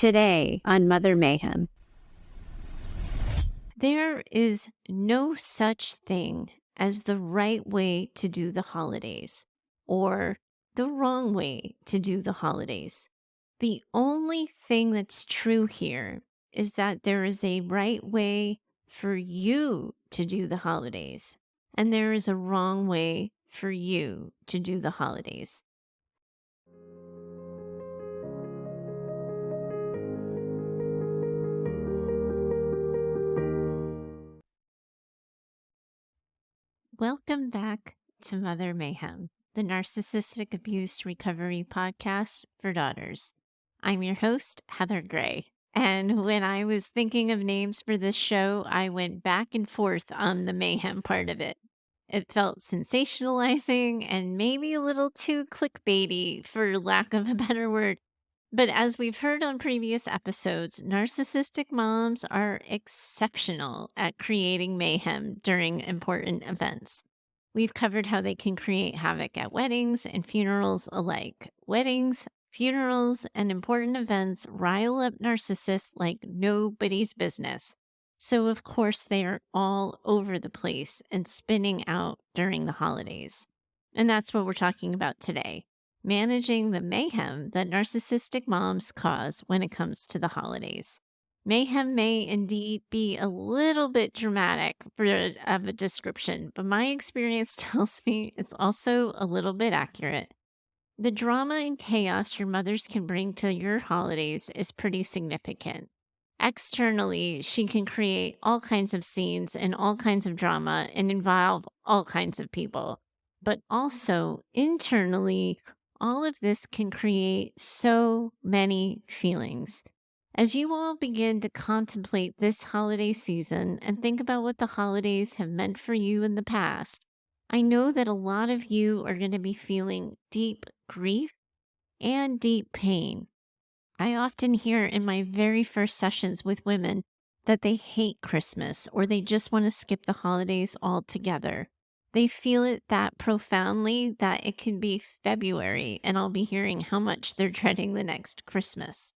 Today on Mother Mayhem. There is no such thing as the right way to do the holidays or the wrong way to do the holidays. The only thing that's true here is that there is a right way for you to do the holidays, and there is a wrong way for you to do the holidays. Welcome back to Mother Mayhem, the Narcissistic Abuse Recovery Podcast for daughters. I'm your host, Heather Gray. And when I was thinking of names for this show, I went back and forth on the mayhem part of it. It felt sensationalizing and maybe a little too clickbaity, for lack of a better word. But as we've heard on previous episodes, narcissistic moms are exceptional at creating mayhem during important events. We've covered how they can create havoc at weddings and funerals alike. Weddings, funerals, and important events rile up narcissists like nobody's business. So, of course, they are all over the place and spinning out during the holidays. And that's what we're talking about today. Managing the mayhem that narcissistic moms cause when it comes to the holidays. Mayhem may indeed be a little bit dramatic of a description, but my experience tells me it's also a little bit accurate. The drama and chaos your mothers can bring to your holidays is pretty significant. Externally, she can create all kinds of scenes and all kinds of drama and involve all kinds of people. But also, internally, all of this can create so many feelings. As you all begin to contemplate this holiday season and think about what the holidays have meant for you in the past, I know that a lot of you are going to be feeling deep grief and deep pain. I often hear in my very first sessions with women that they hate Christmas or they just want to skip the holidays altogether. They feel it that profoundly that it can be February and I'll be hearing how much they're dreading the next Christmas.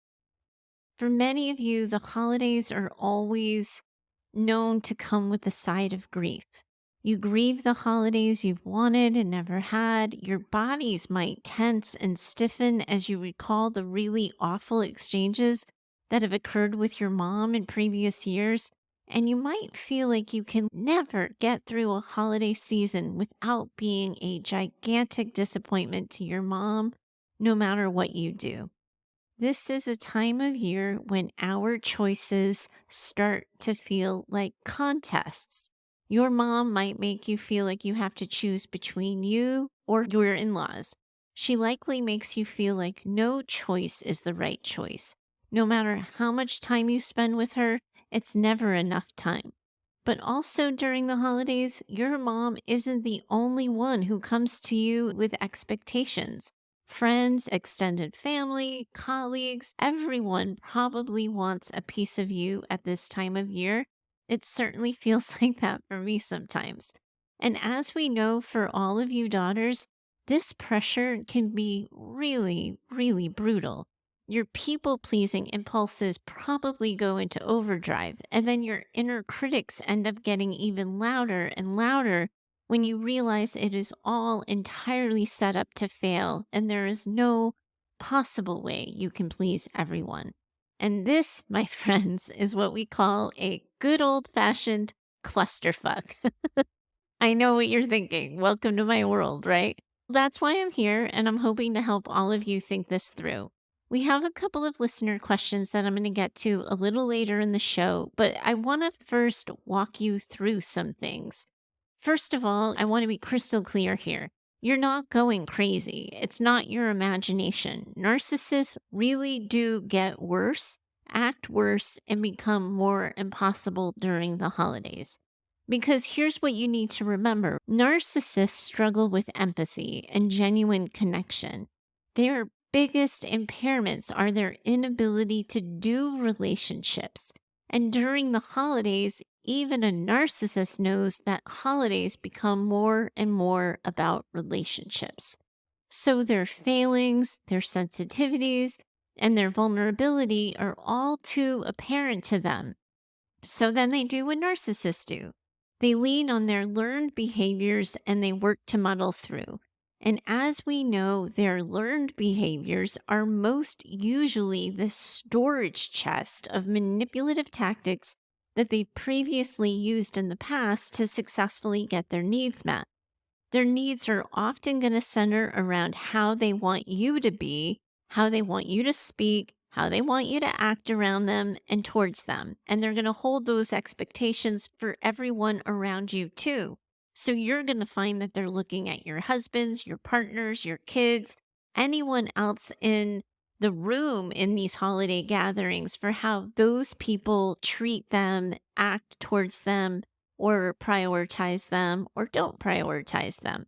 For many of you, the holidays are always known to come with a side of grief. You grieve the holidays you've wanted and never had. Your bodies might tense and stiffen as you recall the really awful exchanges that have occurred with your mom in previous years. And you might feel like you can never get through a holiday season without being a gigantic disappointment to your mom, no matter what you do. This is a time of year when our choices start to feel like contests. Your mom might make you feel like you have to choose between you or your in-laws. She likely makes you feel like no choice is the right choice. No matter how much time you spend with her, it's never enough time. But also during the holidays, your mom isn't the only one who comes to you with expectations. Friends, extended family, colleagues, everyone probably wants a piece of you at this time of year. It certainly feels like that for me sometimes. And as we know for all of you daughters, this pressure can be really, really brutal. Your people-pleasing impulses probably go into overdrive, and then your inner critics end up getting even louder and louder when you realize it is all entirely set up to fail and there is no possible way you can please everyone. And this, my friends, is what we call a good old-fashioned clusterfuck. I know what you're thinking. Welcome to my world, right? That's why I'm here, and I'm hoping to help all of you think this through. We have a couple of listener questions that I'm going to get to a little later in the show, but I want to first walk you through some things. First of all, I want to be crystal clear here. You're not going crazy. It's not your imagination. Narcissists really do get worse, act worse, and become more impossible during the holidays. Because here's what you need to remember. Narcissists struggle with empathy and genuine connection. Their biggest impairments are their inability to do relationships. And during the holidays, even a narcissist knows that holidays become more and more about relationships. So their failings, their sensitivities, and their vulnerability are all too apparent to them. So then they do what narcissists do. They lean on their learned behaviors and they work to muddle through. And as we know, their learned behaviors are most usually the storage chest of manipulative tactics that they previously used in the past to successfully get their needs met. Their needs are often going to center around how they want you to be, how they want you to speak, how they want you to act around them and towards them. And they're going to hold those expectations for everyone around you too. So you're going to find that they're looking at your husbands, your partners, your kids, anyone else in the room in these holiday gatherings for how those people treat them, act towards them, or prioritize them or don't prioritize them.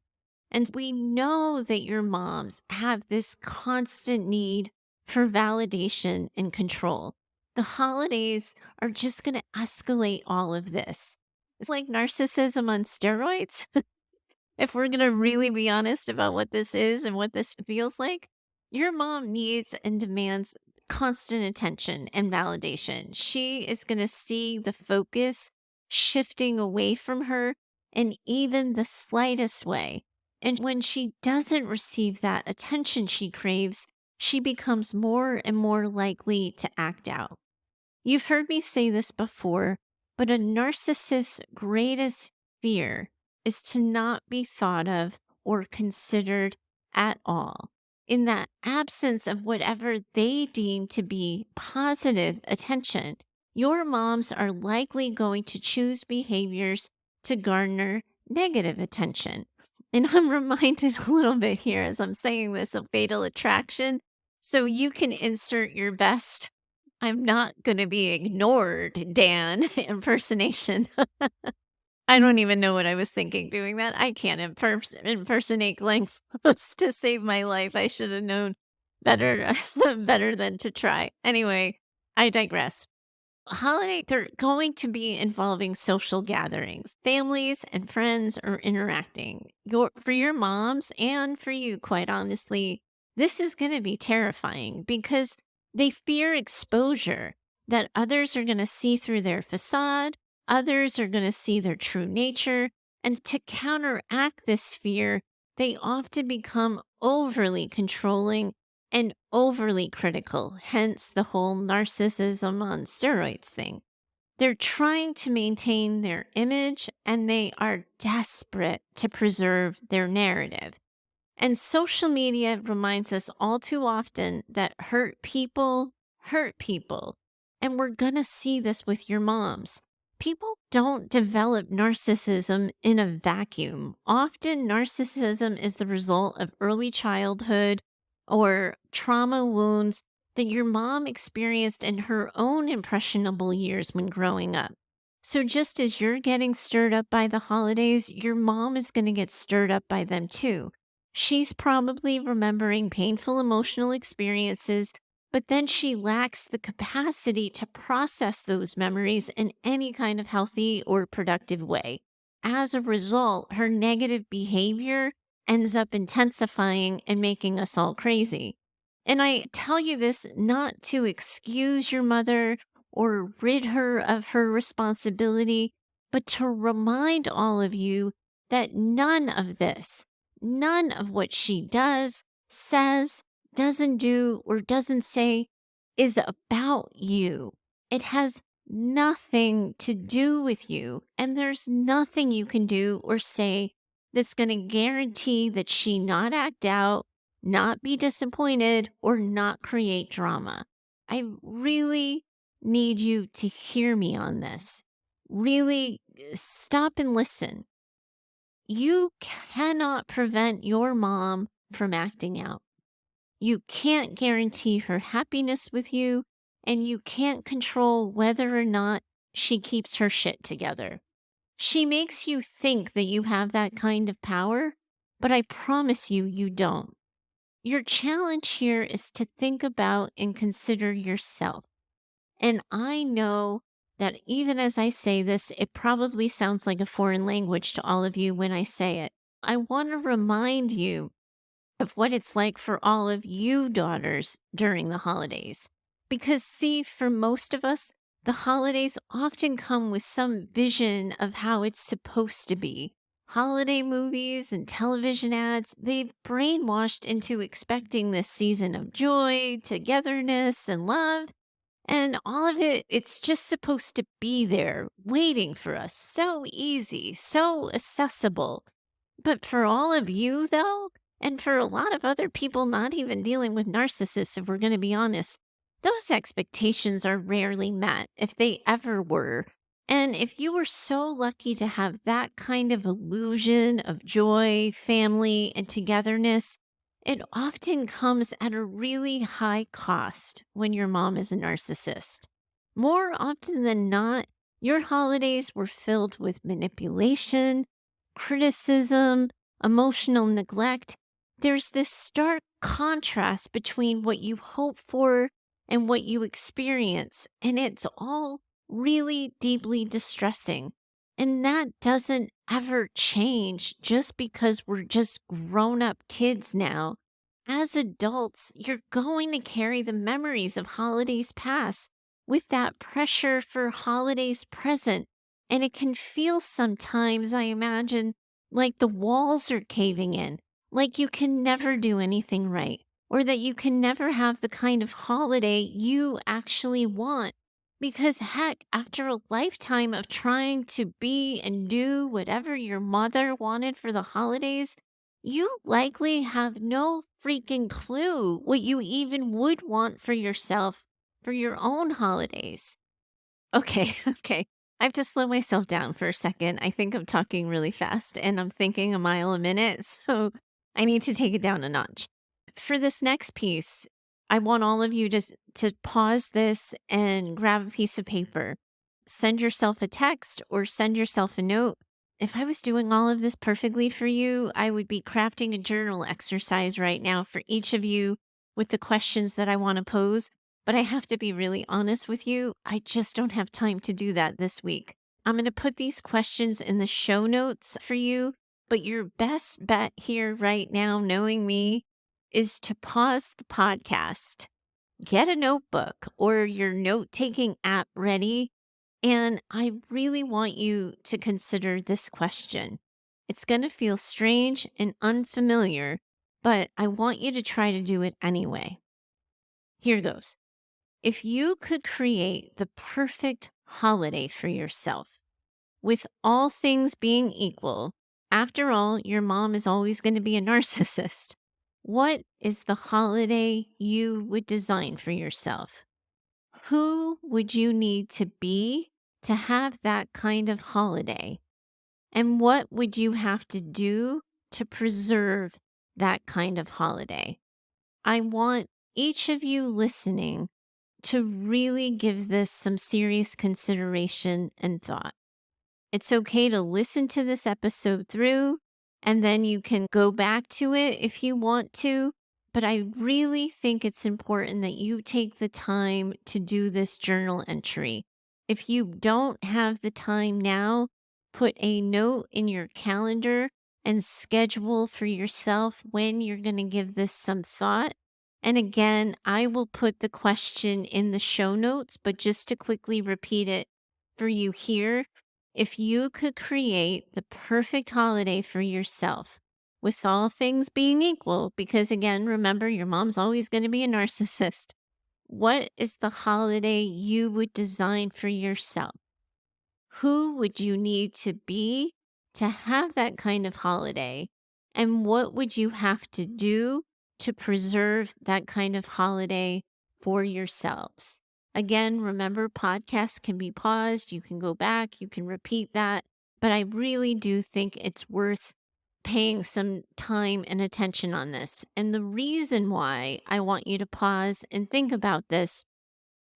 And we know that your moms have this constant need for validation and control. The holidays are just going to escalate all of this. It's like narcissism on steroids. If we're going to really be honest about what this is and what this feels like, your mom needs and demands constant attention and validation. She is going to see the focus shifting away from her in even the slightest way. And when she doesn't receive that attention she craves, she becomes more and more likely to act out. You've heard me say this before, but a narcissist's greatest fear is to not be thought of or considered at all. In that absence of whatever they deem to be positive attention, your moms are likely going to choose behaviors to garner negative attention. And I'm reminded a little bit here as I'm saying this of Fatal Attraction. So you can insert your best I'm not going to be ignored, Dan impersonation. I don't even know what I was thinking doing that. I can't impersonate Glenn Close to save my life. I should have known better, better than to try. Anyway, I digress. Holiday, they're going to be involving social gatherings. Families and friends are interacting. For your moms and for you, quite honestly, this is going to be terrifying because they fear exposure, that others are going to see through their facade, others are going to see their true nature. And to counteract this fear, they often become overly controlling and overly critical, hence the whole narcissism on steroids thing. They're trying to maintain their image and they are desperate to preserve their narrative. And social media reminds us all too often that hurt people hurt people. And we're going to see this with your moms. People don't develop narcissism in a vacuum. Often, narcissism is the result of early childhood or trauma wounds that your mom experienced in her own impressionable years when growing up. So, just as you're getting stirred up by the holidays, your mom is going to get stirred up by them too. She's probably remembering painful emotional experiences, but then she lacks the capacity to process those memories in any kind of healthy or productive way. As a result, her negative behavior ends up intensifying and making us all crazy. And I tell you this not to excuse your mother or rid her of her responsibility, but to remind all of you that none of this, none of what she does, says, doesn't do, or doesn't say is about you. It has nothing to do with you. And there's nothing you can do or say that's going to guarantee that she not act out, not be disappointed, or not create drama. I really need you to hear me on this. Really stop and listen. You cannot prevent your mom from acting out. You can't guarantee her happiness with you, and you can't control whether or not she keeps her shit together. She makes you think that you have that kind of power, but I promise you, you don't. Your challenge here is to think about and consider yourself. And I know that even as I say this, it probably sounds like a foreign language to all of you when I say it. I want to remind you of what it's like for all of you daughters during the holidays. Because, see, for most of us, the holidays often come with some vision of how it's supposed to be. Holiday movies and television ads, they've brainwashed into expecting this season of joy, togetherness, and love. And all of it, it's just supposed to be there, waiting for us. So easy, so accessible. But for all of you, though, and for a lot of other people not even dealing with narcissists, if we're going to be honest, those expectations are rarely met, if they ever were. And if you were so lucky to have that kind of illusion of joy, family, and togetherness, it often comes at a really high cost when your mom is a narcissist. More often than not, your holidays were filled with manipulation, criticism, emotional neglect. There's this stark contrast between what you hope for and what you experience, and it's all really deeply distressing. And that doesn't ever change just because we're just grown up kids now. As adults, you're going to carry the memories of holidays past with that pressure for holidays present. And it can feel sometimes, I imagine, like the walls are caving in, like you can never do anything right, or that you can never have the kind of holiday you actually want. Because heck, after a lifetime of trying to be and do whatever your mother wanted for the holidays, you likely have no freaking clue what you even would want for yourself for your own holidays. Okay, okay. I have to slow myself down for a second. I think I'm talking really fast and I'm thinking a mile a minute. So I need to take it down a notch. For this next piece, I want all of you to pause this and grab a piece of paper. Send yourself a text or send yourself a note. If I was doing all of this perfectly for you, I would be crafting a journal exercise right now for each of you with the questions that I want to pose. But I have to be really honest with you. I just don't have time to do that this week. I'm going to put these questions in the show notes for you. But your best bet here right now, knowing me, is to pause the podcast, get a notebook or your note taking app ready. And I really want you to consider this question. It's going to feel strange and unfamiliar, but I want you to try to do it anyway. Here goes. If you could create the perfect holiday for yourself, with all things being equal, after all, your mom is always going to be a narcissist. What is the holiday you would design for yourself? Who would you need to be to have that kind of holiday? And what would you have to do to preserve that kind of holiday? I want each of you listening to really give this some serious consideration and thought. It's okay to listen to this episode through, and then you can go back to it if you want to. But I really think it's important that you take the time to do this journal entry. If you don't have the time now, put a note in your calendar and schedule for yourself when you're going to give this some thought. And again, I will put the question in the show notes, but just to quickly repeat it for you here, if you could create the perfect holiday for yourself, with all things being equal, because again, remember, your mom's always going to be a narcissist, what is the holiday you would design for yourself? Who would you need to be to have that kind of holiday? And what would you have to do to preserve that kind of holiday for yourselves? Again, remember, podcasts can be paused. You can go back, you can repeat that. But I really do think it's worth paying some time and attention on this. And the reason why I want you to pause and think about this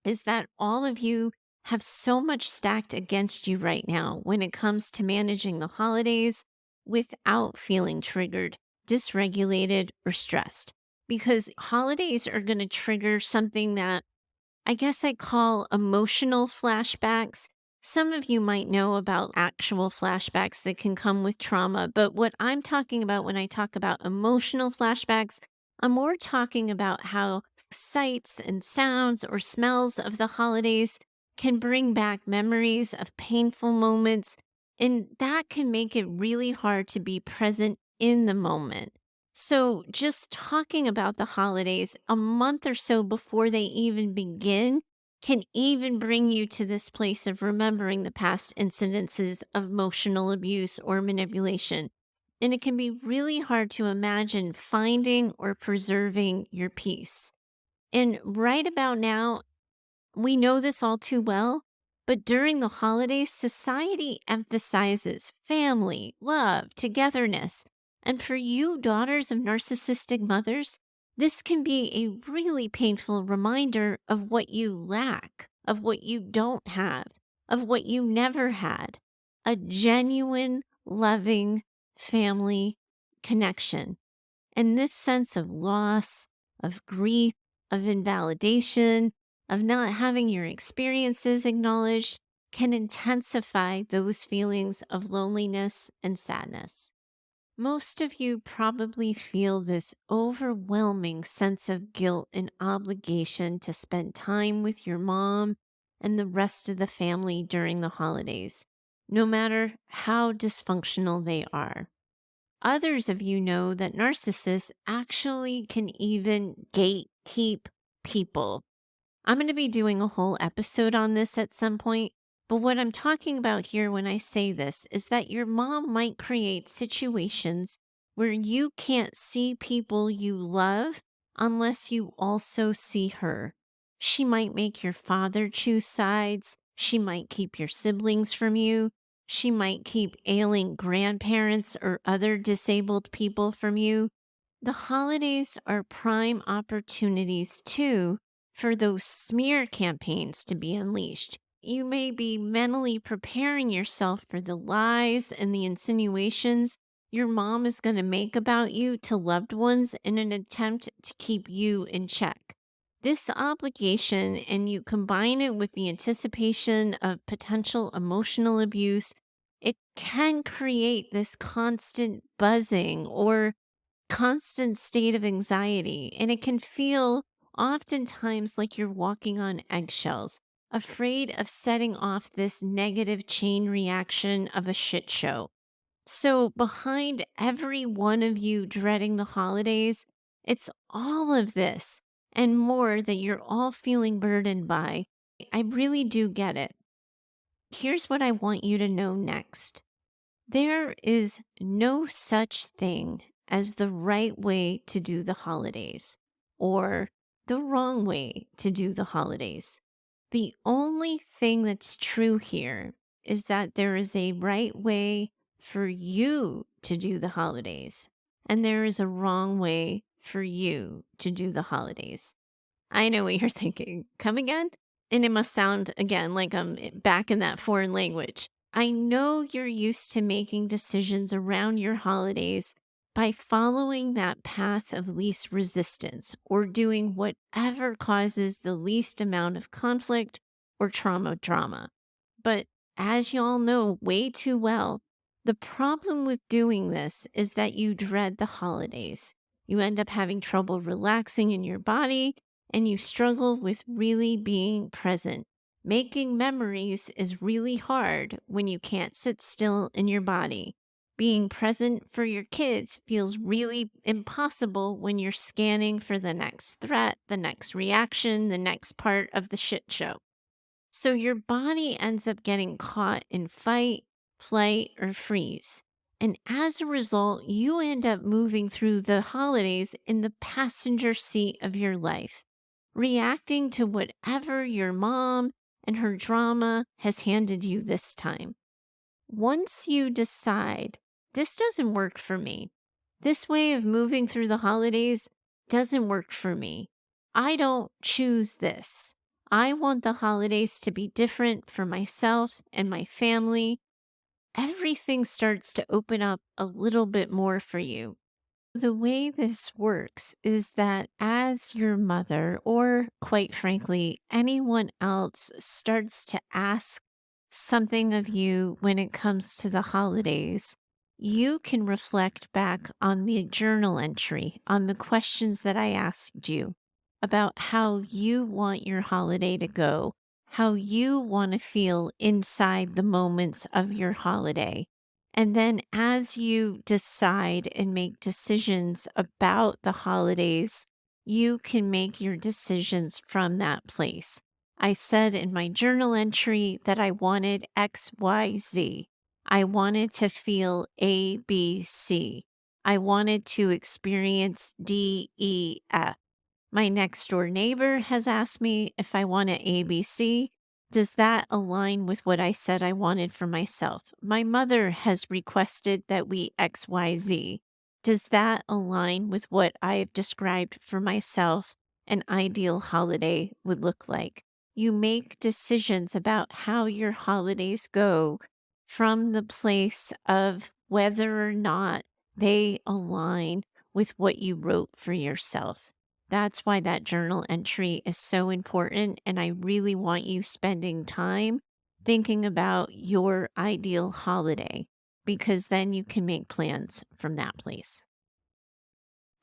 is that all of you have so much stacked against you right now when it comes to managing the holidays without feeling triggered, dysregulated, or stressed. Because holidays are going to trigger something that I guess I call emotional flashbacks. Some of you might know about actual flashbacks that can come with trauma, but what I'm talking about when I talk about emotional flashbacks, I'm more talking about how sights and sounds or smells of the holidays can bring back memories of painful moments, and that can make it really hard to be present in the moment. So, just talking about the holidays a month or so before they even begin can even bring you to this place of remembering the past incidences of emotional abuse or manipulation. And it can be really hard to imagine finding or preserving your peace. And right about now, we know this all too well, but during the holidays, society emphasizes family, love, togetherness. And for you, daughters of narcissistic mothers, this can be a really painful reminder of what you lack, of what you don't have, of what you never had a genuine, loving family connection. And this sense of loss, of grief, of invalidation, of not having your experiences acknowledged can intensify those feelings of loneliness and sadness. Most of you probably feel this overwhelming sense of guilt and obligation to spend time with your mom and the rest of the family during the holidays, no matter how dysfunctional they are. Others of you know that narcissists actually can even gatekeep people. I'm going to be doing a whole episode on this at some point, but what I'm talking about here when I say this is that your mom might create situations where you can't see people you love unless you also see her. She might make your father choose sides. She might keep your siblings from you. She might keep ailing grandparents or other disabled people from you. The holidays are prime opportunities, too, for those smear campaigns to be unleashed. You may be mentally preparing yourself for the lies and the insinuations your mom is going to make about you to loved ones in an attempt to keep you in check. This obligation, and you combine it with the anticipation of potential emotional abuse, it can create this constant buzzing or constant state of anxiety, and it can feel oftentimes like you're walking on eggshells, afraid of setting off this negative chain reaction of a shit show. So, behind every one of you dreading the holidays, it's all of this and more that you're all feeling burdened by. I really do get it. Here's what I want you to know next. There is no such thing as the right way to do the holidays or the wrong way to do the holidays. The only thing that's true here is that there is a right way for you to do the holidays, and there is a wrong way for you to do the holidays. I know what you're thinking. Come again? And it must sound again like I'm back in that foreign language. I know you're used to making decisions around your holidays by following that path of least resistance or doing whatever causes the least amount of conflict or trauma drama. But as y'all know way too well, the problem with doing this is that you dread the holidays. You end up having trouble relaxing in your body and you struggle with really being present. Making memories is really hard when you can't sit still in your body. Being present for your kids feels really impossible when you're scanning for the next threat, the next reaction, the next part of the shit show. So your body ends up getting caught in fight, flight, or freeze. And as a result, you end up moving through the holidays in the passenger seat of your life, reacting to whatever your mom and her drama has handed you this time. Once you decide, this doesn't work for me, this way of moving through the holidays doesn't work for me. I don't choose this. I want the holidays to be different for myself and my family. Everything starts to open up a little bit more for you. The way this works is that as your mother, or quite frankly, anyone else starts to ask something of you when it comes to the holidays, you can reflect back on the journal entry, on the questions that I asked you about how you want your holiday to go, how you want to feel inside the moments of your holiday. And then as you decide and make decisions about the holidays, you can make your decisions from that place. I said in my journal entry that I wanted XYZ. I wanted to feel ABC. I wanted to experience DEF. My next door neighbor has asked me if I want an ABC. Does that align with what I said I wanted for myself? My mother has requested that we XYZ. Does that align with what I have described for myself an ideal holiday would look like? You make decisions about how your holidays go from the place of whether or not they align with what you wrote for yourself. That's why that journal entry is so important. And I really want you spending time thinking about your ideal holiday because then you can make plans from that place.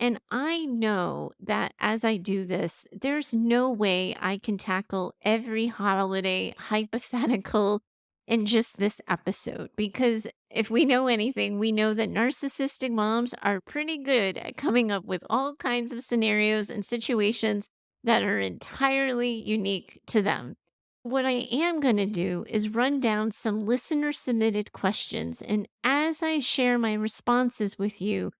And I know that as I do this, there's no way I can tackle every holiday hypothetical in just this episode. Because if we know anything, we know that narcissistic moms are pretty good at coming up with all kinds of scenarios and situations that are entirely unique to them. What I am going to do is run down some listener submitted questions. And as I share my responses with you,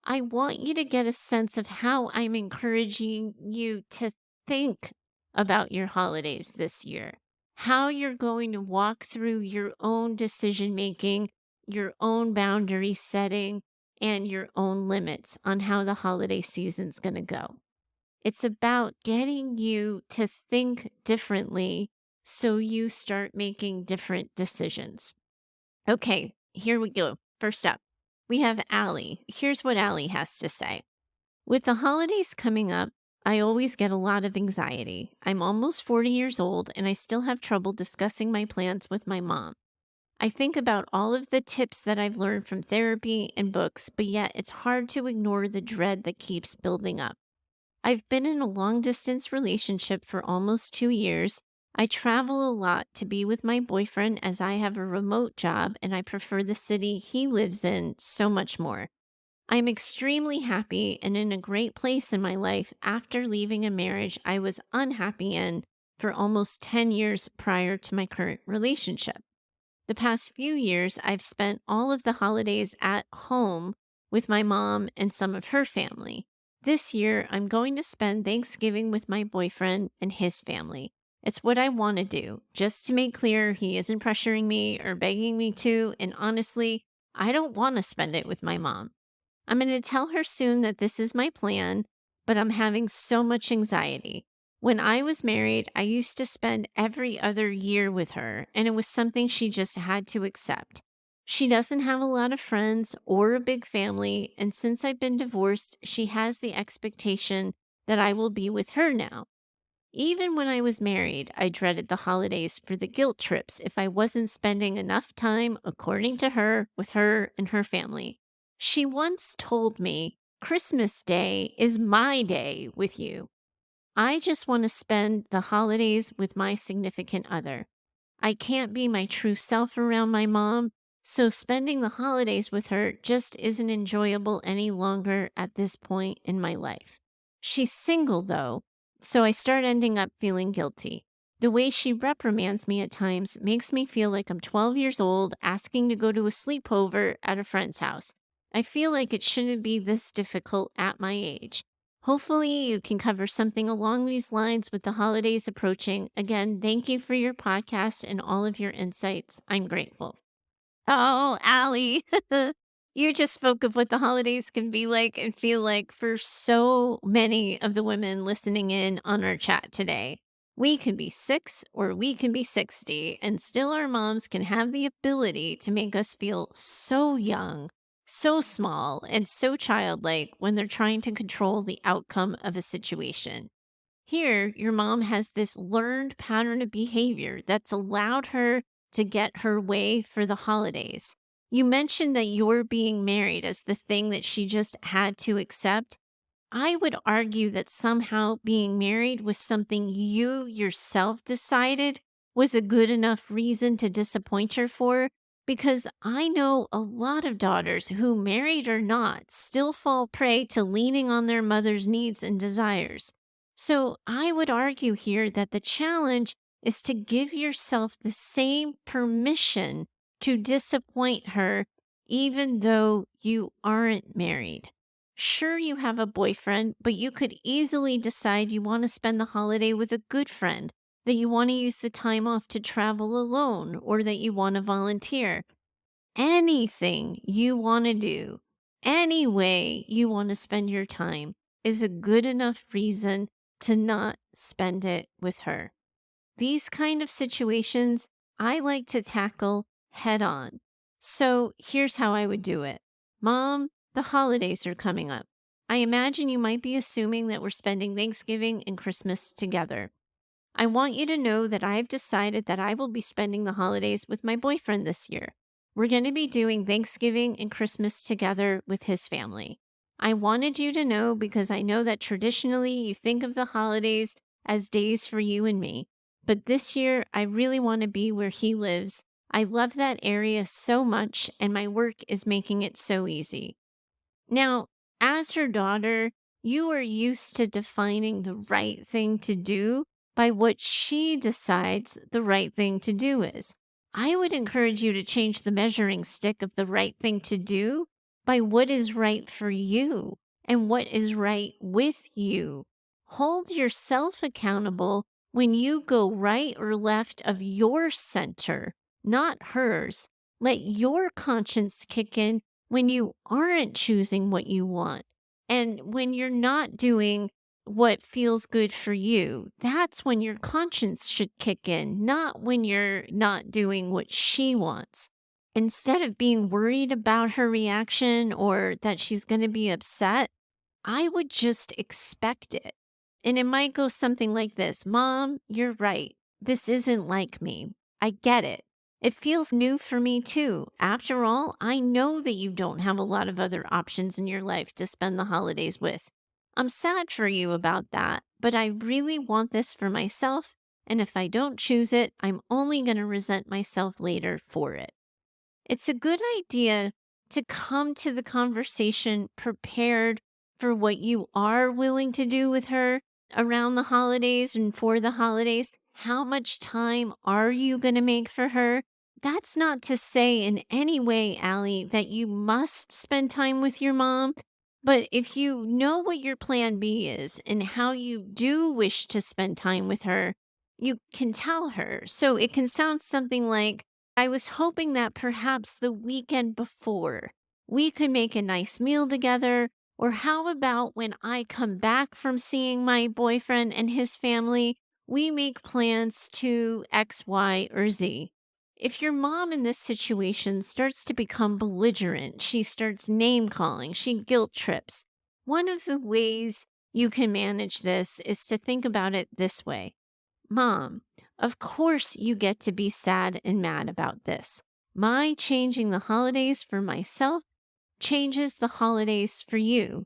I want you to get a sense of how I'm encouraging you to think about your holidays this year, how you're going to walk through your own decision making, your own boundary setting, and your own limits on how the holiday season's going to go. It's about getting you to think differently so you start making different decisions. Okay, here we go. First up, we have Allie. Here's what Allie has to say. With the holidays coming up, I always get a lot of anxiety. I'm almost 40 years old and I still have trouble discussing my plans with my mom. I think about all of the tips that I've learned from therapy and books, but yet it's hard to ignore the dread that keeps building up. I've been in a long distance relationship for almost 2 years. I travel a lot to be with my boyfriend as I have a remote job and I prefer the city he lives in so much more. I'm extremely happy and in a great place in my life after leaving a marriage I was unhappy in for almost 10 years prior to my current relationship. The past few years, I've spent all of the holidays at home with my mom and some of her family. This year, I'm going to spend Thanksgiving with my boyfriend and his family. It's what I want to do. Just to make clear, he isn't pressuring me or begging me to, and honestly, I don't want to spend it with my mom. I'm going to tell her soon that this is my plan, but I'm having so much anxiety. When I was married, I used to spend every other year with her, and it was something she just had to accept. She doesn't have a lot of friends or a big family, and since I've been divorced, she has the expectation that I will be with her now. Even when I was married, I dreaded the holidays for the guilt trips if I wasn't spending enough time, according to her, with her and her family. She once told me, Christmas Day is my day with you. I just want to spend the holidays with my significant other. I can't be my true self around my mom, so spending the holidays with her just isn't enjoyable any longer at this point in my life. She's single though, so I start ending up feeling guilty. The way she reprimands me at times makes me feel like I'm 12 years old asking to go to a sleepover at a friend's house. I feel like it shouldn't be this difficult at my age. Hopefully, you can cover something along these lines with the holidays approaching. Again, thank you for your podcast and all of your insights. I'm grateful. Oh, Allie, you just spoke of what the holidays can be like and feel like for so many of the women listening in on our chat today. We can be 6 or we can be 60, and still our moms can have the ability to make us feel so young, so small, and so childlike when they're trying to control the outcome of a situation. Here, your mom has this learned pattern of behavior that's allowed her to get her way for the holidays. You mentioned that you're being married as the thing that she just had to accept. I would argue that somehow being married was something you yourself decided was a good enough reason to disappoint her for, because I know a lot of daughters who, married or not, still fall prey to leaning on their mother's needs and desires. So I would argue here that the challenge is to give yourself the same permission to disappoint her, even though you aren't married. Sure, you have a boyfriend, but you could easily decide you want to spend the holiday with a good friend, that you want to use the time off to travel alone, or that you want to volunteer. Anything you want to do, any way you want to spend your time is a good enough reason to not spend it with her. These kind of situations I like to tackle head on. So here's how I would do it. Mom, the holidays are coming up. I imagine you might be assuming that we're spending Thanksgiving and Christmas together. I want you to know that I've decided that I will be spending the holidays with my boyfriend this year. We're going to be doing Thanksgiving and Christmas together with his family. I wanted you to know because I know that traditionally you think of the holidays as days for you and me. But this year, I really want to be where he lives. I love that area so much, and my work is making it so easy. Now, as her daughter, you are used to defining the right thing to do by what she decides the right thing to do is. I would encourage you to change the measuring stick of the right thing to do by what is right for you and what is right with you. Hold yourself accountable when you go right or left of your center, not hers. Let your conscience kick in when you aren't choosing what you want and when you're not doing what feels good for you. That's when your conscience should kick in, not when you're not doing what she wants. Instead of being worried about her reaction or that she's going to be upset, I would just expect it. And it might go something like this: Mom, you're right. This isn't like me. I get it. It feels new for me too. After all, I know that you don't have a lot of other options in your life to spend the holidays with. I'm sad for you about that, but I really want this for myself. And if I don't choose it, I'm only going to resent myself later for it. It's a good idea to come to the conversation prepared for what you are willing to do with her around the holidays and for the holidays. How much time are you going to make for her? That's not to say in any way, Allie, that you must spend time with your mom. But if you know what your plan B is and how you do wish to spend time with her, you can tell her. So it can sound something like, I was hoping that perhaps the weekend before we could make a nice meal together. Or how about when I come back from seeing my boyfriend and his family, we make plans to X, Y, or Z. If your mom in this situation starts to become belligerent, she starts name calling, she guilt trips. One of the ways you can manage this is to think about it this way. Mom, of course you get to be sad and mad about this. My changing the holidays for myself changes the holidays for you.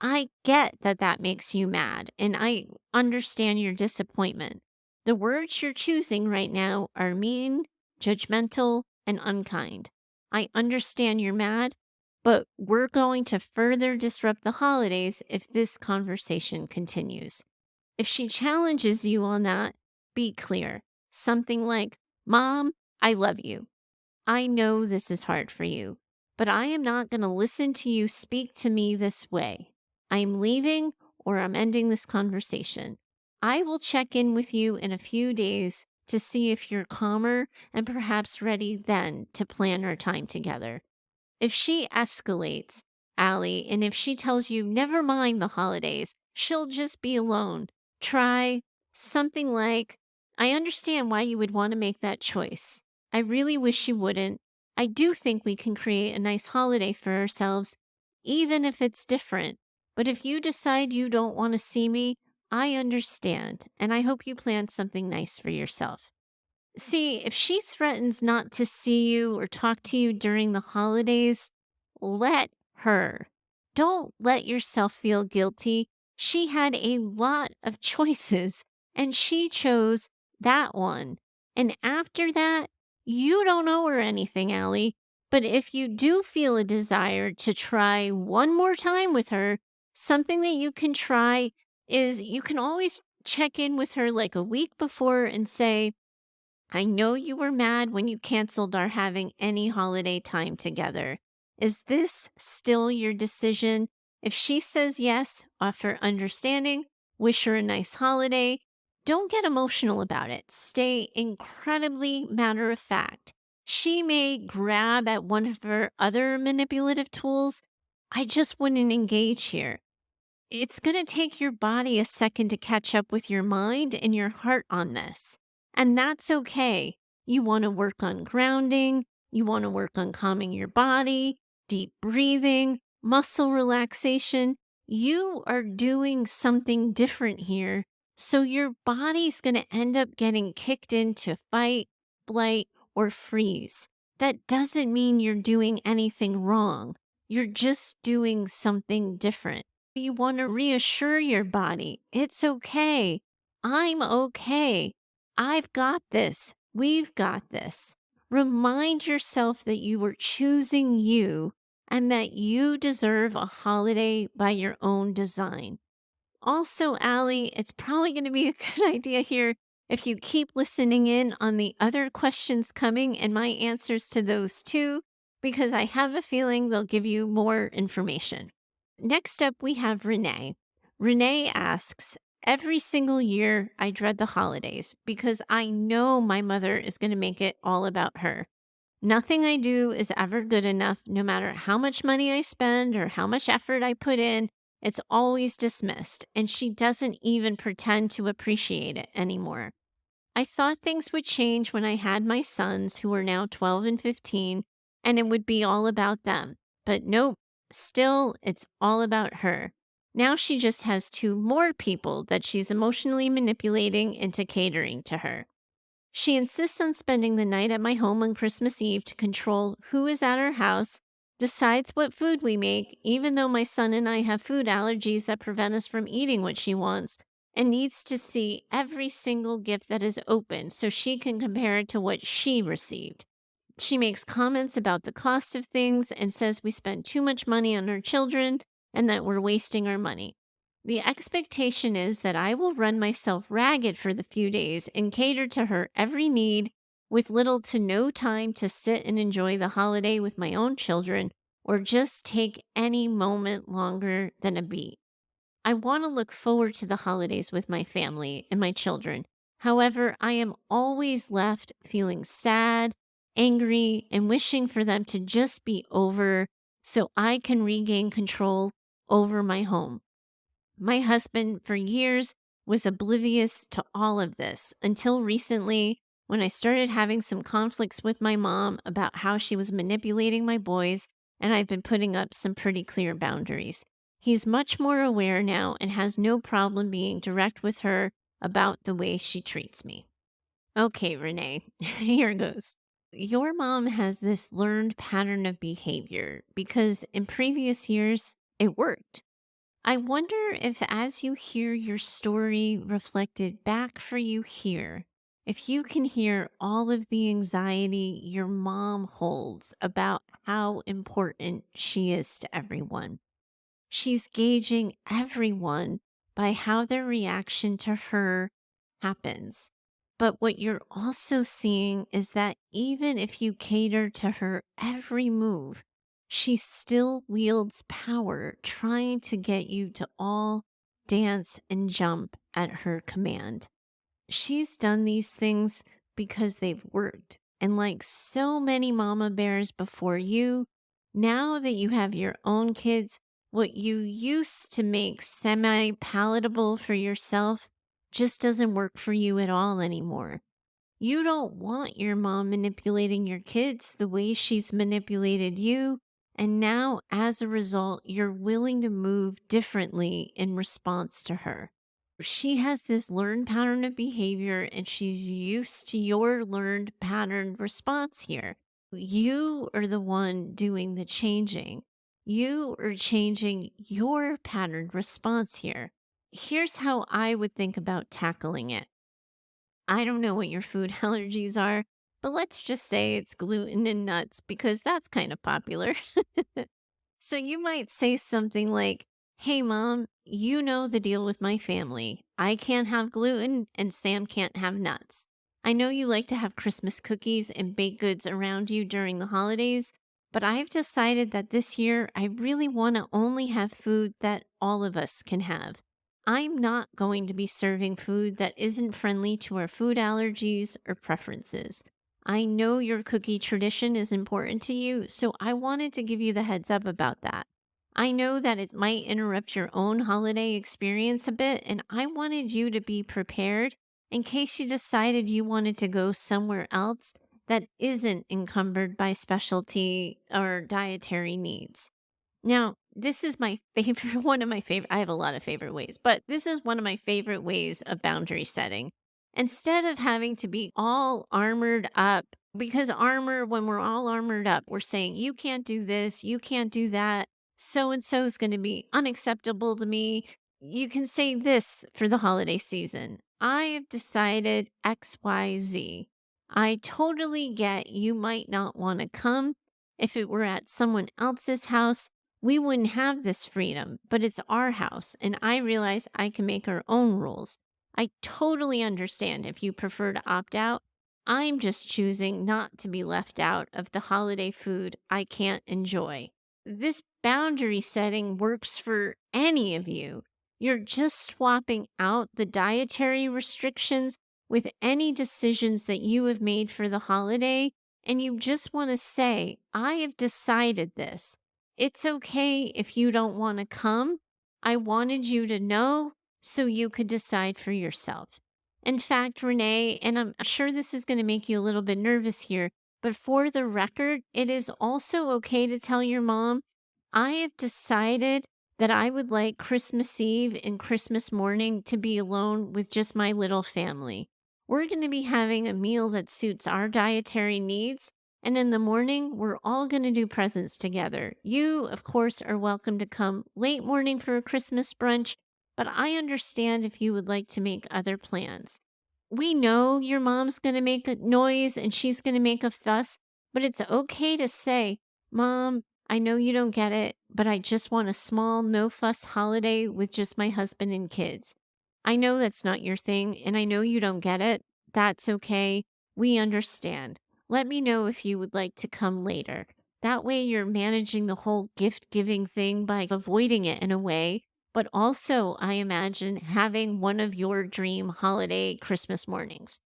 I get that that makes you mad, and I understand your disappointment. The words you're choosing right now are mean, judgmental, and unkind. I understand you're mad, but we're going to further disrupt the holidays if this conversation continues. If she challenges you on that, be clear. Something like, Mom, I love you. I know this is hard for you, but I am not going to listen to you speak to me this way. I'm leaving or I'm ending this conversation. I will check in with you in a few days to see if you're calmer and perhaps ready then to plan our time together. If she escalates, Allie, and if she tells you, never mind the holidays, she'll just be alone, try something like, I understand why you would want to make that choice. I really wish you wouldn't. I do think we can create a nice holiday for ourselves, even if it's different. But if you decide you don't want to see me, I understand, and I hope you plan something nice for yourself. See, if she threatens not to see you or talk to you during the holidays, let her. Don't let yourself feel guilty. She had a lot of choices and she chose that one. And after that, you don't owe her anything, Allie. But if you do feel a desire to try one more time with her, something that you can try is you can always check in with her like a week before and say, I know you were mad when you canceled our having any holiday time together. Is this still your decision? If she says yes, offer understanding, wish her a nice holiday. Don't get emotional about it. Stay incredibly matter of fact. She may grab at one of her other manipulative tools. I just wouldn't engage here. It's going to take your body a second to catch up with your mind and your heart on this. And that's okay. You want to work on grounding, you want to work on calming your body, deep breathing, muscle relaxation. You are doing something different here. So your body's going to end up getting kicked into fight, flight, or freeze. That doesn't mean you're doing anything wrong. You're just doing something different. You want to reassure your body, it's okay. I'm okay. I've got this. We've got this. Remind yourself that you were choosing you and that you deserve a holiday by your own design. Also, Allie, it's probably going to be a good idea here if you keep listening in on the other questions coming and my answers to those too, because I have a feeling they'll give you more information. Next up, we have Renee. Renee asks, every single year I dread the holidays because I know my mother is going to make it all about her. Nothing I do is ever good enough, no matter how much money I spend or how much effort I put in. It's always dismissed, and she doesn't even pretend to appreciate it anymore. I thought things would change when I had my sons, who are now 12 and 15, and it would be all about them. But nope, still, it's all about her. Now she just has two more people that she's emotionally manipulating into catering to her. She insists on spending the night at my home on Christmas Eve to control who is at our house, decides what food we make, even though my son and I have food allergies that prevent us from eating what she wants, and needs to see every single gift that is opened so she can compare it to what she received. She makes comments about the cost of things and says we spend too much money on our children and that we're wasting our money. The expectation is that I will run myself ragged for the few days and cater to her every need with little to no time to sit and enjoy the holiday with my own children or just take any moment longer than a beat. I want to look forward to the holidays with my family and my children. However, I am always left feeling sad, angry, and wishing for them to just be over so I can regain control over my home. My husband, for years, was oblivious to all of this until recently when I started having some conflicts with my mom about how she was manipulating my boys, and I've been putting up some pretty clear boundaries. He's much more aware now and has no problem being direct with her about the way she treats me. Okay, Renee, here goes. Your mom has this learned pattern of behavior because in previous years, it worked. I wonder if, as you hear your story reflected back for you here, if you can hear all of the anxiety your mom holds about how important she is to everyone. She's gauging everyone by how their reaction to her happens. But what you're also seeing is that even if you cater to her every move, she still wields power trying to get you to all dance and jump at her command. She's done these things because they've worked. And like so many mama bears before you, now that you have your own kids, what you used to make semi palatable for yourself just doesn't work for you at all anymore. You don't want your mom manipulating your kids the way she's manipulated you. And now, as a result, you're willing to move differently in response to her. She has this learned pattern of behavior and she's used to your learned pattern response here. You are the one doing the changing. You are changing your pattern response here. Here's how I would think about tackling it. I don't know what your food allergies are, but let's just say it's gluten and nuts because that's kind of popular. So you might say something like, "Hey, mom, you know the deal with my family. I can't have gluten and Sam can't have nuts. I know you like to have Christmas cookies and baked goods around you during the holidays, but I've decided that this year I really want to only have food that all of us can have. I'm not going to be serving food that isn't friendly to our food allergies or preferences. I know your cookie tradition is important to you, so I wanted to give you the heads up about that. I know that it might interrupt your own holiday experience a bit, and I wanted you to be prepared in case you decided you wanted to go somewhere else that isn't encumbered by specialty or dietary needs." Now, this is my favorite, one of my favorite, I have a lot of favorite ways, but this is one of my favorite ways of boundary setting. Instead of having to be all armored up, because armor, when we're all armored up, we're saying, you can't do this, you can't do that. So and so is going to be unacceptable to me. You can say this for the holiday season. I have decided XYZ. I totally get you might not want to come. If it were at someone else's house, we wouldn't have this freedom, but it's our house, and I realize I can make our own rules. I totally understand if you prefer to opt out. I'm just choosing not to be left out of the holiday food I can't enjoy. This boundary setting works for any of you. You're just swapping out the dietary restrictions with any decisions that you have made for the holiday, and you just want to say, I have decided this. It's okay if you don't want to come. I wanted you to know so you could decide for yourself. In fact, Renee, and I'm sure this is going to make you a little bit nervous here, but for the record, it is also okay to tell your mom, I have decided that I would like Christmas Eve and Christmas morning to be alone with just my little family. We're going to be having a meal that suits our dietary needs. And in the morning, we're all going to do presents together. You, of course, are welcome to come late morning for a Christmas brunch, but I understand if you would like to make other plans. We know your mom's going to make a noise and she's going to make a fuss, but it's okay to say, Mom, I know you don't get it, but I just want a small, no fuss holiday with just my husband and kids. I know that's not your thing, and I know you don't get it. That's okay. We understand. Let me know if you would like to come later. That way, you're managing the whole gift giving thing by avoiding it in a way, but also, I imagine, having one of your dream holiday Christmas mornings.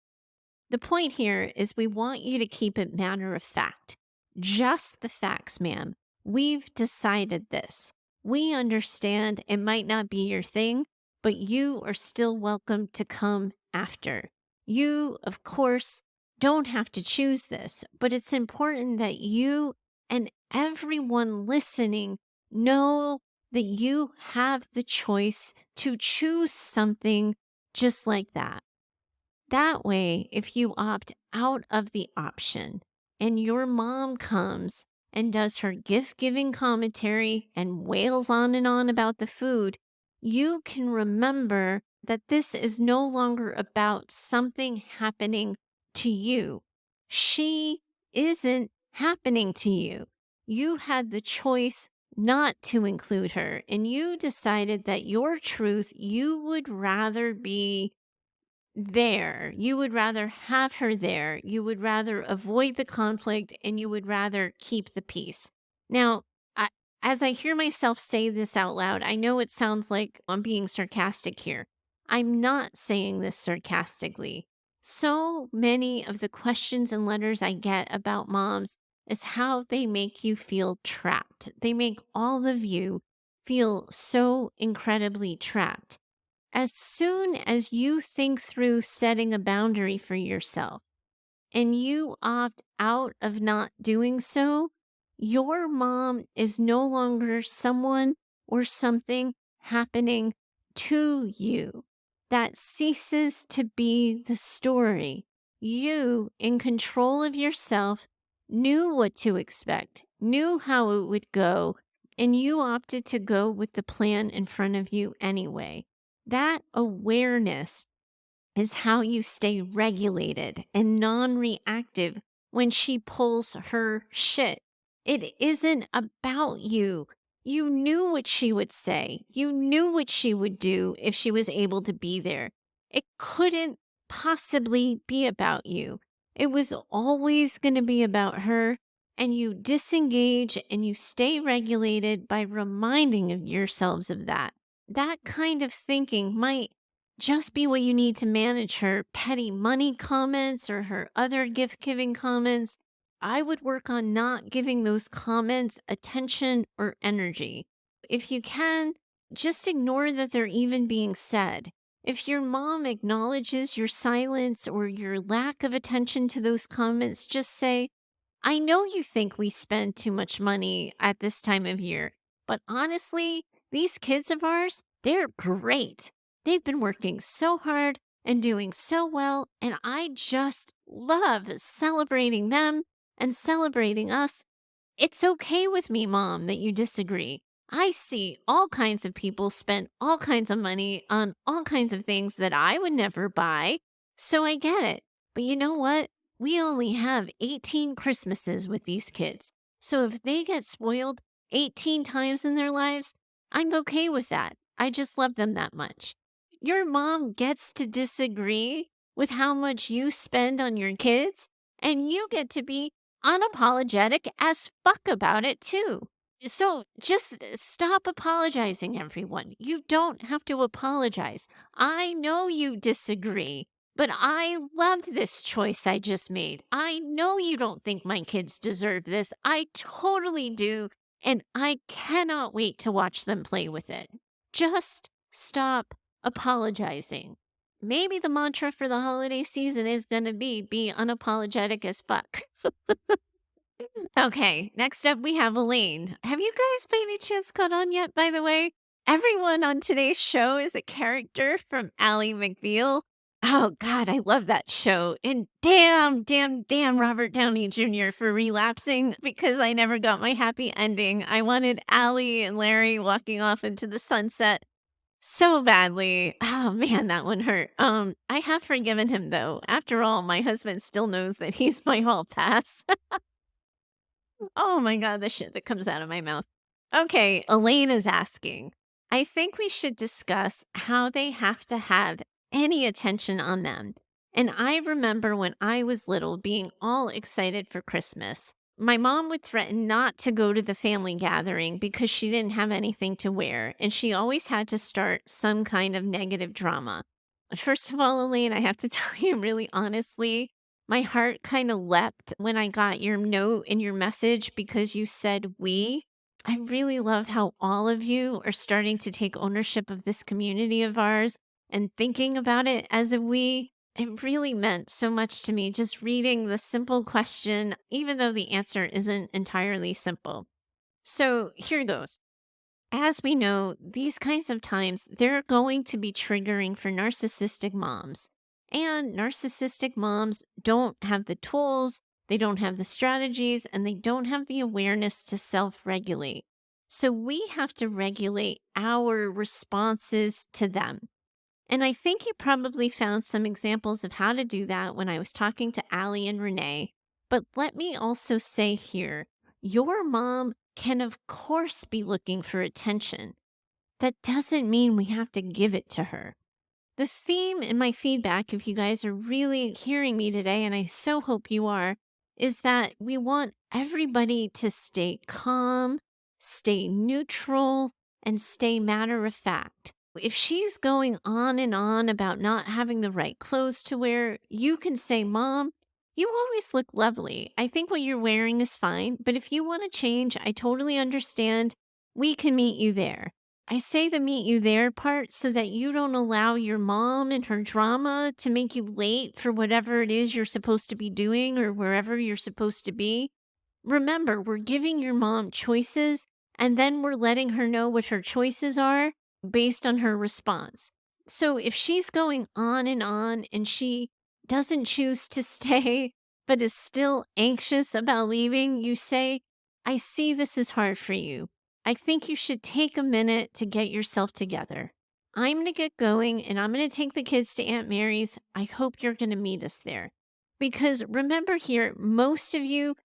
The point here is we want you to keep it matter of fact. Just the facts, ma'am. We've decided this. We understand it might not be your thing, but you are still welcome to come after. You, of course, don't have to choose this, but it's important that you and everyone listening know that you have the choice to choose something just like that. That way, if you opt out of the option and your mom comes and does her gift giving commentary and wails on and on about the food, you can remember that this is no longer about something happening to you. She isn't happening to you. You had the choice not to include her, and you decided that your truth, you would rather be there. You would rather have her there. You would rather avoid the conflict and you would rather keep the peace. Now, I, as I hear myself say this out loud, I know it sounds like I'm being sarcastic here. I'm not saying this sarcastically. So many of the questions and letters I get about moms is how they make you feel trapped. They make all of you feel so incredibly trapped. As soon as you think through setting a boundary for yourself and you opt out of not doing so, your mom is no longer someone or something happening to you. that ceases to be the story. You, in control of yourself, knew what to expect, knew how it would go, and you opted to go with the plan in front of you anyway. That awareness is how you stay regulated and non reactive when she pulls her shit. It isn't about you. You knew what she would say, you knew what she would do if she was able to be there. It couldn't possibly be about you. It was always going to be about her. And you disengage and you stay regulated by reminding yourselves of that. That kind of thinking might just be what you need to manage her petty money comments or her other gift giving comments. I would work on not giving those comments attention or energy. If you can, just ignore that they're even being said. If your mom acknowledges your silence or your lack of attention to those comments, just say, I know you think we spend too much money at this time of year, but honestly, these kids of ours, they're great. They've been working so hard and doing so well, and I just love celebrating them and celebrating us. It's okay with me, Mom, that you disagree. I see all kinds of people spend all kinds of money on all kinds of things that I would never buy, so I get it. But you know what? We only have 18 Christmases with these kids. So if they get spoiled 18 times in their lives, I'm okay with that. I just love them that much. Your mom gets to disagree with how much you spend on your kids, and you get to be unapologetic as fuck about it too. So just stop apologizing, everyone. You don't have to apologize. I know you disagree, but I love this choice I just made. I know you don't think my kids deserve this. I totally do. And I cannot wait to watch them play with it. Just stop apologizing. Maybe the mantra for the holiday season is going to be unapologetic as fuck. Okay, next up we have Elaine. Have you guys by any chance caught on yet, by the way? Everyone on today's show is a character from Ally McBeal. Oh, God, I love that show. And damn Robert Downey Jr. for relapsing because I never got my happy ending. I wanted Ally and Larry walking off into the sunset so badly. Oh, man, that one hurt. I have forgiven him, though. After all, my husband still knows that he's my hall pass. Oh my God, the shit that comes out of my mouth. Okay, Elaine is asking, I think we should discuss how they have to have any attention on them. And I remember when I was little being all excited for Christmas. My mom would threaten not to go to the family gathering because she didn't have anything to wear, and she always had to start some kind of negative drama. First of all, Elaine, I have to tell you really honestly, my heart kind of leapt when I got your note and your message because you said we. I really love how all of you are starting to take ownership of this community of ours and thinking about it as a we. It really meant so much to me just reading the simple question, even though the answer isn't entirely simple. So here goes. As we know, these kinds of times, they're going to be triggering for narcissistic moms. And narcissistic moms don't have the tools, they don't have the strategies, and they don't have the awareness to self-regulate. So we have to regulate our responses to them. And I think you probably found some examples of how to do that when I was talking to Allie and Renee. But let me also say here, your mom can of course be looking for attention. That doesn't mean we have to give it to her. The theme in my feedback, if you guys are really hearing me today, and I so hope you are, is that we want everybody to stay calm, stay neutral, and stay matter of fact. If she's going on and on about not having the right clothes to wear, you can say, Mom, you always look lovely. I think what you're wearing is fine, but if you want to change, I totally understand. We can meet you there. I say the meet you there part so that you don't allow your mom and her drama to make you late for whatever it is you're supposed to be doing or wherever you're supposed to be. Remember, we're giving your mom choices and then we're letting her know what her choices are based on her response. So if she's going on and she doesn't choose to stay, but is still anxious about leaving, you say, I see this is hard for you. I think you should take a minute to get yourself together. I'm going to get going and I'm going to take the kids to Aunt Mary's. I hope you're going to meet us there. Because remember here, most of you,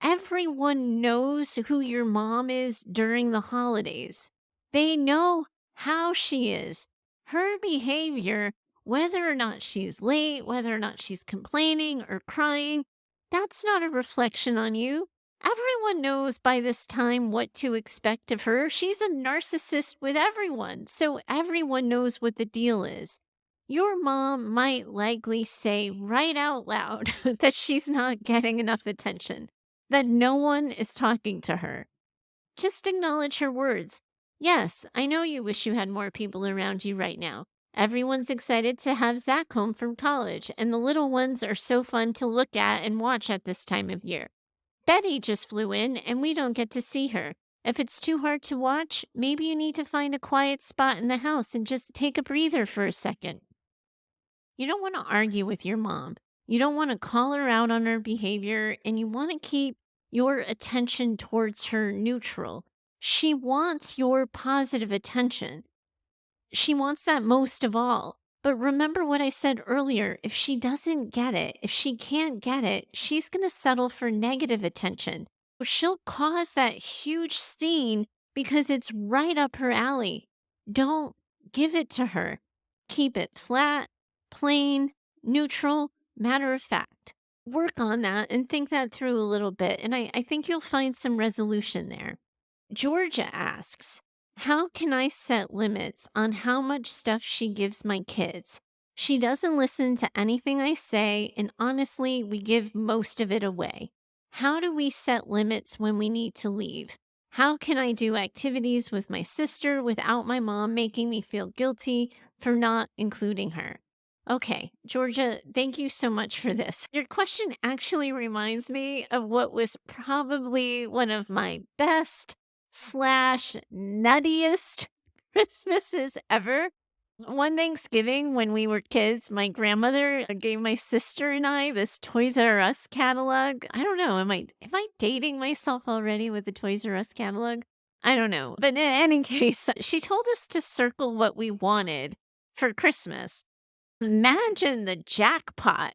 everyone knows who your mom is during the holidays. They know how she is. Her behavior, whether or not she's late, whether or not she's complaining or crying, that's not a reflection on you. Everyone knows by this time what to expect of her. She's a narcissist with everyone, so everyone knows what the deal is. Your mom might likely say right out loud that she's not getting enough attention, that no one is talking to her. Just acknowledge her words. Yes, I know you wish you had more people around you right now. Everyone's excited to have Zach home from college, and the little ones are so fun to look at and watch at this time of year. Betty just flew in, and we don't get to see her. If it's too hard to watch, maybe you need to find a quiet spot in the house and just take a breather for a second. You don't want to argue with your mom. You don't want to call her out on her behavior, and you want to keep your attention towards her neutral. She wants your positive attention. She wants that most of all. But remember what I said earlier, if she doesn't get it, if she can't get it, she's going to settle for negative attention. She'll cause that huge scene because it's right up her alley. Don't give it to her. Keep it flat, plain, neutral, matter of fact. Work on that and think that through a little bit. And I think you'll find some resolution there. Georgia asks, how can I set limits on how much stuff she gives my kids? She doesn't listen to anything I say, and honestly, we give most of it away. How do we set limits when we need to leave? How can I do activities with my sister without my mom making me feel guilty for not including her? Okay, Georgia, thank you so much for this. Your question actually reminds me of what was probably one of my best slash nuttiest Christmases ever. One Thanksgiving when we were kids, my grandmother gave my sister and I this Toys R Us catalog. I don't know, am I dating myself already with the Toys R Us catalog? I don't know. But in any case, she told us to circle what we wanted for Christmas. Imagine the jackpot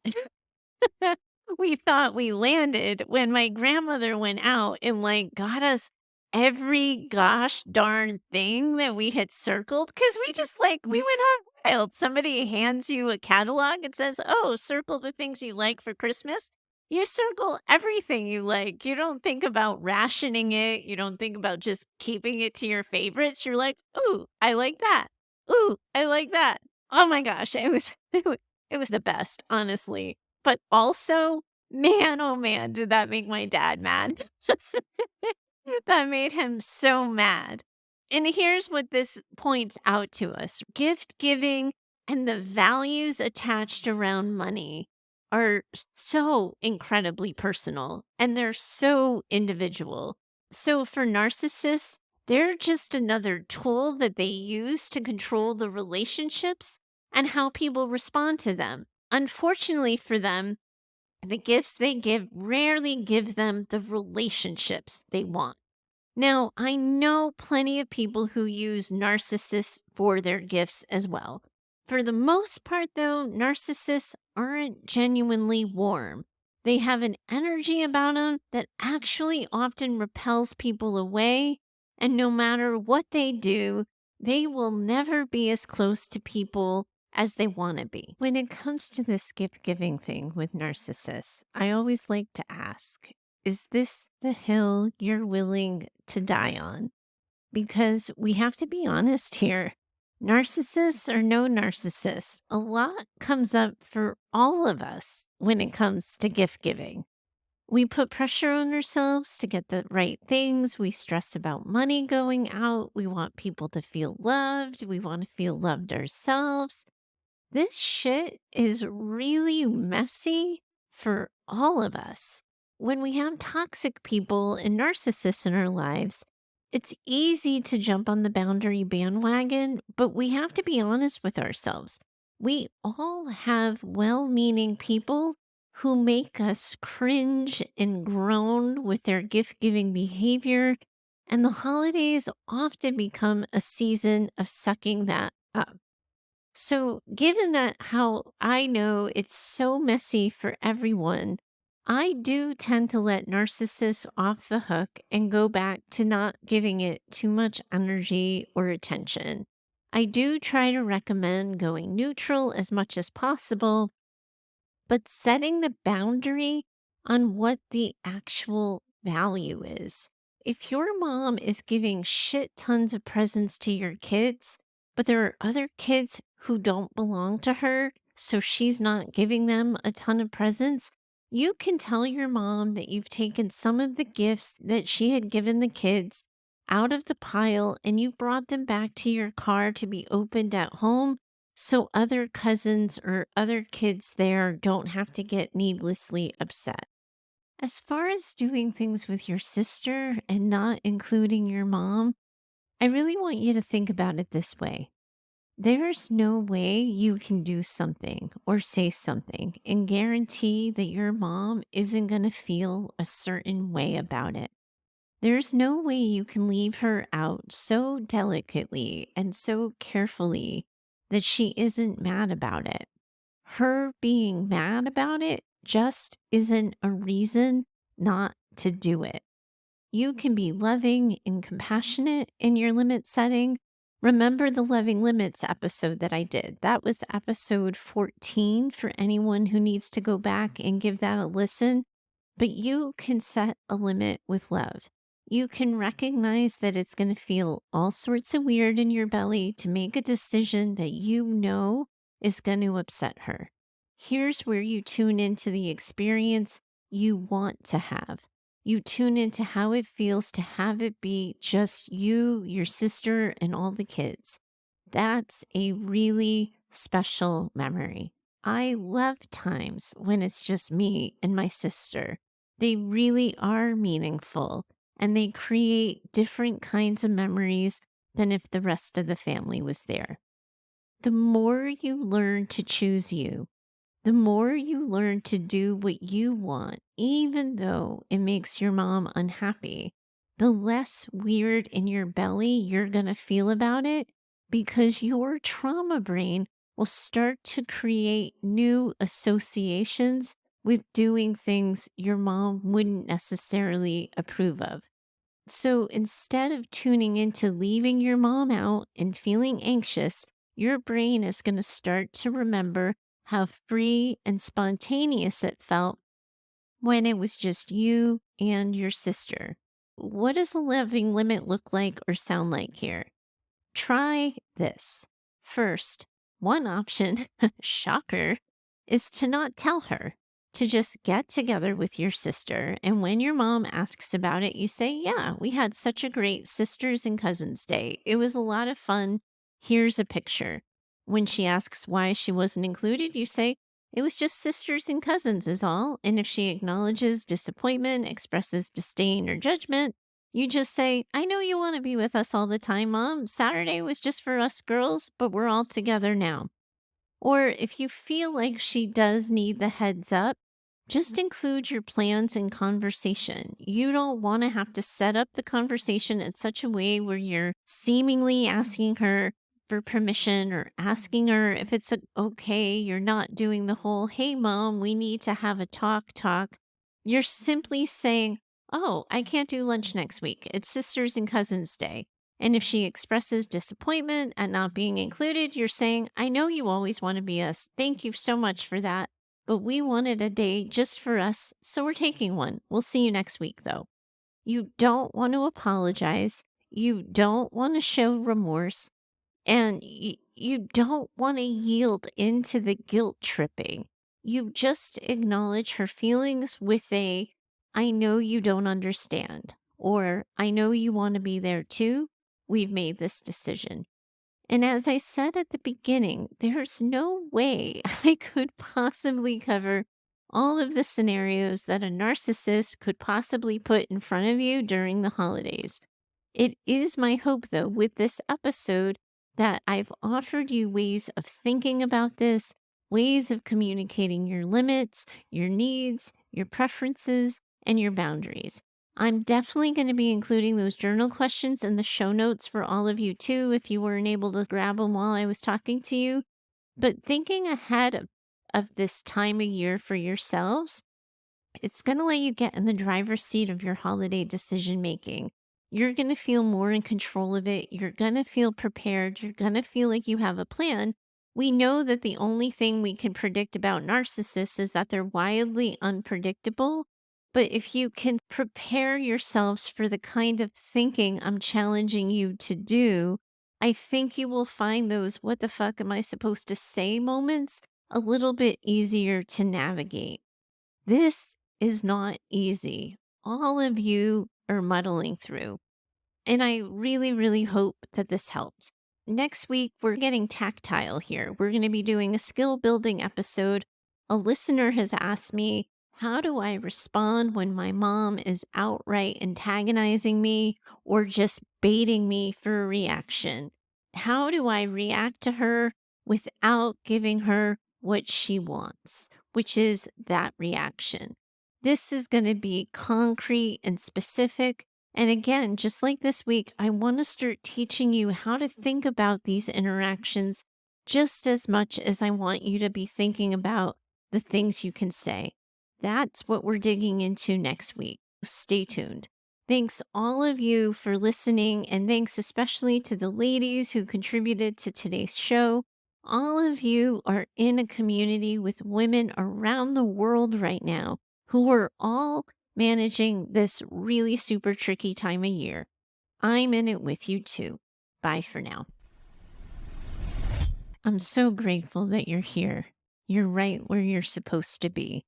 we thought we landed when my grandmother went out and got us every gosh darn thing that we had circled because we just we went on wild. Somebody hands you a catalog and says, oh, circle the things you like for Christmas. You circle everything you like. You don't think about rationing it. You don't think about just keeping it to your favorites. You're like, ooh, I like that. Ooh, I like that. Oh my gosh, it was the best, honestly. But also, man, oh man, did that make my dad mad. That made him so mad. And here's what this points out to us. Gift giving and the values attached around money are so incredibly personal and they're so individual. So for narcissists, they're just another tool that they use to control the relationships and how people respond to them. Unfortunately for them, the gifts they give rarely give them the relationships they want. Now, I know plenty of people who use narcissists for their gifts as well. For the most part, though, narcissists aren't genuinely warm. They have an energy about them that actually often repels people away, and no matter what they do, they will never be as close to people as they want to be. When it comes to this gift giving thing with narcissists, I always like to ask, is this the hill you're willing to die on? Because we have to be honest here. Narcissists or no narcissists, a lot comes up for all of us when it comes to gift giving. We put pressure on ourselves to get the right things. We stress about money going out. We want people to feel loved. We want to feel loved ourselves. This shit is really messy for all of us. When we have toxic people and narcissists in our lives, It's easy to jump on the boundary bandwagon, but we have to be honest with ourselves. We all have well meaning people who make us cringe and groan with their gift giving behavior, and the holidays often become a season of sucking that up. So, given that how I know it's so messy for everyone, I do tend to let narcissists off the hook and go back to not giving it too much energy or attention. I do try to recommend going neutral as much as possible, but setting the boundary on what the actual value is. If your mom is giving shit tons of presents to your kids, but there are other kids who don't belong to her, so she's not giving them a ton of presents, you can tell your mom that you've taken some of the gifts that she had given the kids out of the pile and you brought them back to your car to be opened at home so other cousins or other kids there don't have to get needlessly upset. As far as doing things with your sister and not including your mom, I really want you to think about it this way. There's no way you can do something or say something and guarantee that your mom isn't going to feel a certain way about it. There's no way you can leave her out so delicately and so carefully that she isn't mad about it. Her being mad about it just isn't a reason not to do it. You can be loving and compassionate in your limit setting. Remember the Loving Limits episode that I did. That was episode 14 for anyone who needs to go back and give that a listen. But you can set a limit with love. You can recognize that it's going to feel all sorts of weird in your belly to make a decision that you know is going to upset her. Here's where you tune into the experience you want to have. You tune into how it feels to have it be just you, your sister, and all the kids. That's a really special memory. I love times when it's just me and my sister. They really are meaningful and they create different kinds of memories than if the rest of the family was there. The more you learn to choose you, the more you learn to do what you want, even though it makes your mom unhappy, the less weird in your belly you're going to feel about it because your trauma brain will start to create new associations with doing things your mom wouldn't necessarily approve of. So instead of tuning into leaving your mom out and feeling anxious, your brain is going to start to remember how free and spontaneous it felt when it was just you and your sister. What does a living limit look like or sound like here? Try this. First, one option, shocker, is to not tell her, to just get together with your sister. And when your mom asks about it, you say, yeah, we had such a great sisters and cousins day. It was a lot of fun. Here's a picture. When she asks why she wasn't included, you say, it was just sisters and cousins, is all. And if she acknowledges disappointment, expresses disdain or judgment, you just say, I know you want to be with us all the time, Mom. Saturday was just for us girls, but we're all together now. Or if you feel like she does need the heads up, just include your plans in conversation. You don't want to have to set up the conversation in such a way where you're seemingly asking her for permission or asking her if it's okay. You're not doing the whole, hey, mom, we need to have a talk. You're simply saying, oh, I can't do lunch next week. It's Sisters and Cousins Day. And if she expresses disappointment at not being included, you're saying, I know you always want to be us. Thank you so much for that. But we wanted a day just for us, so we're taking one. We'll see you next week, though. You don't want to apologize. You don't want to show remorse. And you don't want to yield into the guilt tripping. You just acknowledge her feelings with a, I know you don't understand, or I know you want to be there too. We've made this decision. And as I said at the beginning, there's no way I could possibly cover all of the scenarios that a narcissist could possibly put in front of you during the holidays. It is my hope, though, with this episode that I've offered you ways of thinking about this, ways of communicating your limits, your needs, your preferences, and your boundaries. I'm definitely going to be including those journal questions in the show notes for all of you, too, if you weren't able to grab them while I was talking to you. But thinking ahead of this time of year for yourselves, it's going to let you get in the driver's seat of your holiday decision making. You're going to feel more in control of it. You're going to feel prepared. You're going to feel like you have a plan. We know that the only thing we can predict about narcissists is that they're wildly unpredictable. But if you can prepare yourselves for the kind of thinking I'm challenging you to do, I think you will find those what the fuck am I supposed to say moments a little bit easier to navigate. This is not easy. All of you are muddling through. And I really, really hope that this helps. Next week, we're getting tactile here. We're going to be doing a skill building episode. A listener has asked me, how do I respond when my mom is outright antagonizing me or just baiting me for a reaction? How do I react to her without giving her what she wants, which is that reaction? This is going to be concrete and specific. And again, just like this week, I want to start teaching you how to think about these interactions just as much as I want you to be thinking about the things you can say. That's what we're digging into next week. Stay tuned. Thanks all of you for listening, and thanks especially to the ladies who contributed to today's show. All of you are in a community with women around the world right now who are all managing this really super tricky time of year. I'm in it with you too. Bye for now. I'm so grateful that you're here. You're right where you're supposed to be.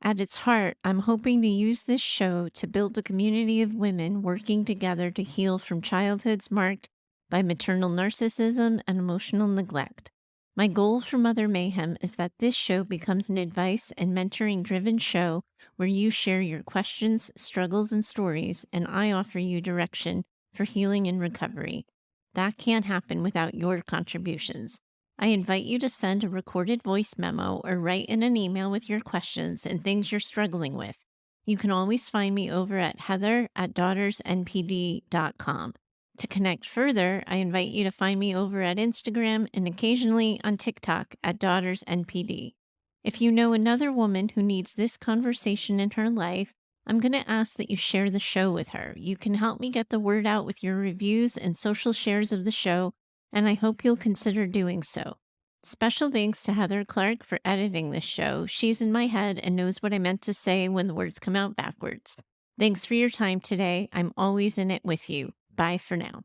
At its heart, I'm hoping to use this show to build a community of women working together to heal from childhoods marked by maternal narcissism and emotional neglect. My goal for Mother Mayhem is that this show becomes an advice and mentoring driven show where you share your questions, struggles, and stories, and I offer you direction for healing and recovery. That can't happen without your contributions. I invite you to send a recorded voice memo or write in an email with your questions and things you're struggling with. You can always find me over at heather@daughtersnpd.com. To connect further, I invite you to find me over at Instagram and occasionally on TikTok at DaughtersNPD. If you know another woman who needs this conversation in her life, I'm going to ask that you share the show with her. You can help me get the word out with your reviews and social shares of the show, and I hope you'll consider doing so. Special thanks to Heather Clark for editing this show. She's in my head and knows what I meant to say when the words come out backwards. Thanks for your time today. I'm always in it with you. Bye for now.